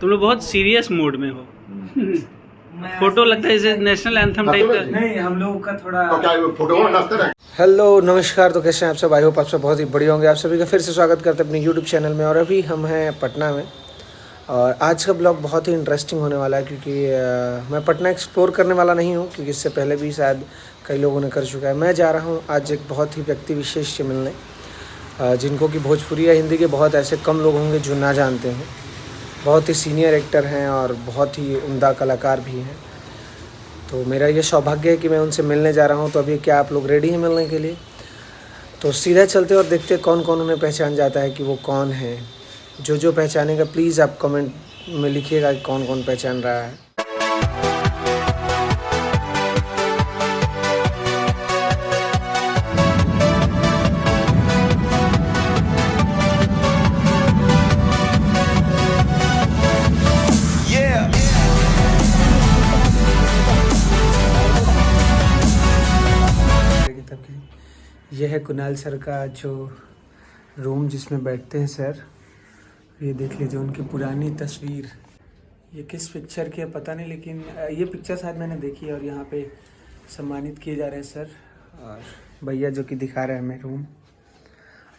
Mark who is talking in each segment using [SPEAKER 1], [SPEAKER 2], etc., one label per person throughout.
[SPEAKER 1] तुम लोग बहुत सीरियस मूड में हो। फोटो लगता है जैसे नेशनल एंथम टाइप का।
[SPEAKER 2] नहीं, हम लोगों का थोड़ा
[SPEAKER 3] तो क्या फोटो नाचते रहे।
[SPEAKER 4] हेलो नमस्कार, तो कैसे हैं आप सब? आई होप आप सब बहुत ही बढ़िया होंगे। आप सभी का फिर से स्वागत करते हैं अपने यूट्यूब चैनल में। और अभी हम हैं पटना में और आज का ब्लॉग बहुत ही इंटरेस्टिंग होने वाला है क्योंकि मैं पटना एक्सप्लोर करने वाला नहीं हूँ क्योंकि इससे पहले भी शायद कई लोगों ने कर चुका है। मैं जा रहा हूँ आज एक बहुत ही व्यक्ति विशेष से मिलने, जिनको कि भोजपुरी या हिंदी के बहुत ऐसे कम लोग होंगे जो ना जानते हैं। बहुत ही सीनियर एक्टर हैं और बहुत ही उम्दा कलाकार भी हैं। तो मेरा ये सौभाग्य है कि मैं उनसे मिलने जा रहा हूँ। तो अभी क्या आप लोग रेडी हैं मिलने के लिए? तो सीधा चलते और देखते कौन कौन उन्हें पहचान जाता है कि वो कौन है। जो पहचानेगा प्लीज़ आप कमेंट में लिखिएगा कि कौन कौन पहचान रहा है। यह है कुणाल सर का जो रूम जिसमें बैठते हैं सर। ये देख लीजिए उनकी पुरानी तस्वीर। ये किस पिक्चर की है पता नहीं, लेकिन ये पिक्चर शायद मैंने देखी है। और यहाँ पे सम्मानित किए जा रहे हैं सर और भैया जो कि दिखा रहे हैं हमें रूम।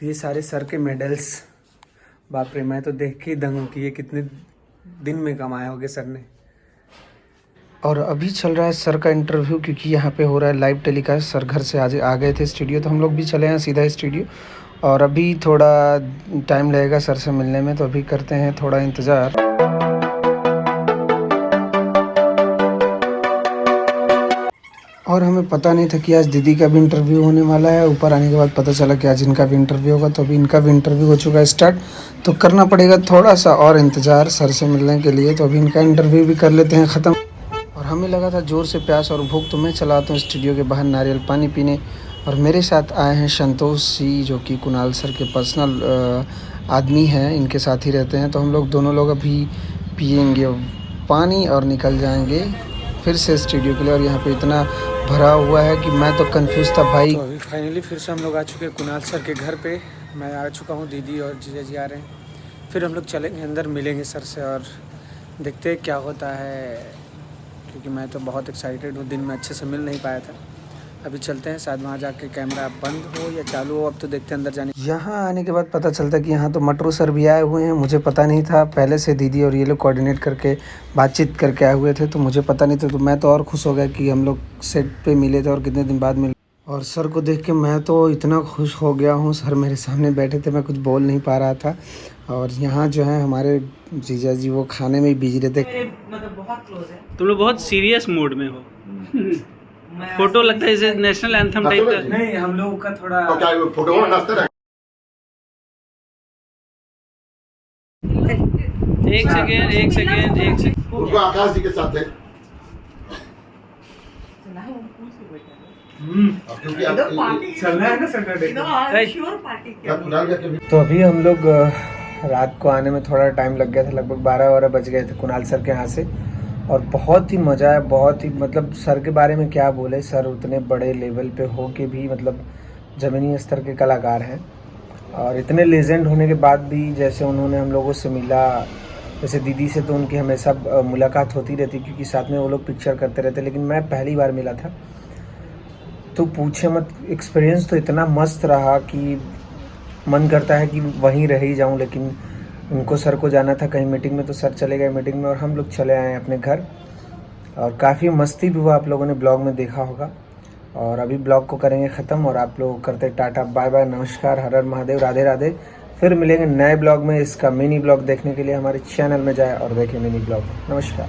[SPEAKER 4] ये सारे सर के मेडल्स, बाप रे, मैं तो देख के ही दंग हूँ कि ये कितने दिन में कमाए होंगे सर ने। और अभी चल रहा है सर का इंटरव्यू क्योंकि यहाँ पे हो रहा है लाइव टेलीकास्ट। सर घर से आज आ गए थे स्टूडियो, तो हम लोग भी चले हैं सीधा स्टूडियो। और अभी थोड़ा टाइम लगेगा सर से मिलने में, तो अभी करते हैं थोड़ा इंतज़ार। और हमें पता नहीं था कि आज दीदी का भी इंटरव्यू होने वाला है। ऊपर आने के बाद पता चला कि आज इनका भी इंटरव्यू होगा। तो अभी इनका भी इंटरव्यू हो चुका है स्टार्ट, तो करना पड़ेगा थोड़ा सा और इंतज़ार सर से मिलने के लिए। तो अभी इनका इंटरव्यू भी कर लेते हैं ख़त्म। और हमें लगा था ज़ोर से प्यास और भूख, तो मैं चला आता हूँ स्टूडियो के बाहर नारियल पानी पीने। और मेरे साथ आए हैं संतोष जी जो कि कुणाल सर के पर्सनल आदमी हैं, इनके साथ ही रहते हैं। तो हम लोग दोनों लोग अभी पिएंगे पानी और निकल जाएंगे फिर से स्टूडियो के लिए। और यहाँ पे इतना भरा हुआ है कि मैं तो कंफ्यूज था भाई। तो अभी फाइनली फिर से हम लोग आ चुके हैं कुणाल सर के घर पे। मैं आ चुका हूँ, दीदी और जीजा जी आ रहे हैं। फिर हम लोग चलेंगे अंदर, मिलेंगे सर से और देखते हैं क्या होता है क्योंकि मैं तो बहुत एक्साइटेड हूँ। दिन में अच्छे से मिल नहीं पाया था। अभी चलते हैं, शायद वहाँ जाके कैमरा बंद हो या चालू हो, अब तो देखते हैं अंदर जाने। यहाँ आने के बाद पता चलता है कि यहाँ तो मटरू सर भी आए हुए हैं। मुझे पता नहीं था, पहले से दीदी और ये लोग कोऑर्डिनेट करके बातचीत करके आए हुए थे, तो मुझे पता नहीं था। तो मैं तो और खुश हो गया कि हम लोग सेट पे मिले थे और कितने दिन बाद मिले। और सर को देख के मैं तो इतना खुश हो गया हूँ। सर मेरे सामने बैठे थे, मैं कुछ बोल नहीं पा रहा था। और यहाँ जो है हमारे जीजा जी वो खाने में ही बिजी रहते।
[SPEAKER 2] मतलब बहुत क्लोज है।
[SPEAKER 1] तुम लोग बहुत सीरियस मूड में हो। फोटो लगता है जैसे नेशनल एंथम टाइप का।
[SPEAKER 2] नहीं, हम लोगों का थोड़ा
[SPEAKER 3] तो क्या फोटो नाचते रहे।
[SPEAKER 1] एक सेकेंड।
[SPEAKER 3] उनको आकाश जी के साथ है क्योंकि
[SPEAKER 2] चलना है ना सैटरडे।
[SPEAKER 4] तो अभी हम लोग रात को आने में थोड़ा टाइम लग गया था, लगभग 12 बज गए थे कुणाल सर के यहाँ से। और बहुत ही मज़ा है, बहुत ही मतलब सर के बारे में क्या बोले। सर उतने बड़े लेवल पे हो के भी मतलब ज़मीनी स्तर के कलाकार हैं। और इतने लेजेंड होने के बाद भी जैसे उन्होंने हम लोगों से मिला, जैसे दीदी से तो उनकी हमेशा मुलाकात होती रहती क्योंकि साथ में वो लोग पिक्चर करते रहते, लेकिन मैं पहली बार मिला था। तो पूछे मत, एक्सपीरियंस तो इतना मस्त रहा कि मन करता है कि वहीं रह ही जाऊँ। लेकिन उनको सर को जाना था कहीं मीटिंग में, तो सर चले गए मीटिंग में और हम लोग चले आए अपने घर। और काफ़ी मस्ती भी हुआ, आप लोगों ने ब्लॉग में देखा होगा। और अभी ब्लॉग को करेंगे ख़त्म और आप लोग करते टाटा बाय बाय, नमस्कार, हर हर महादेव, राधे राधे। फिर मिलेंगे नए ब्लॉग में। इसका मिनी ब्लॉग देखने के लिए हमारे चैनल में जाए और देखें मिनी ब्लॉग। नमस्कार।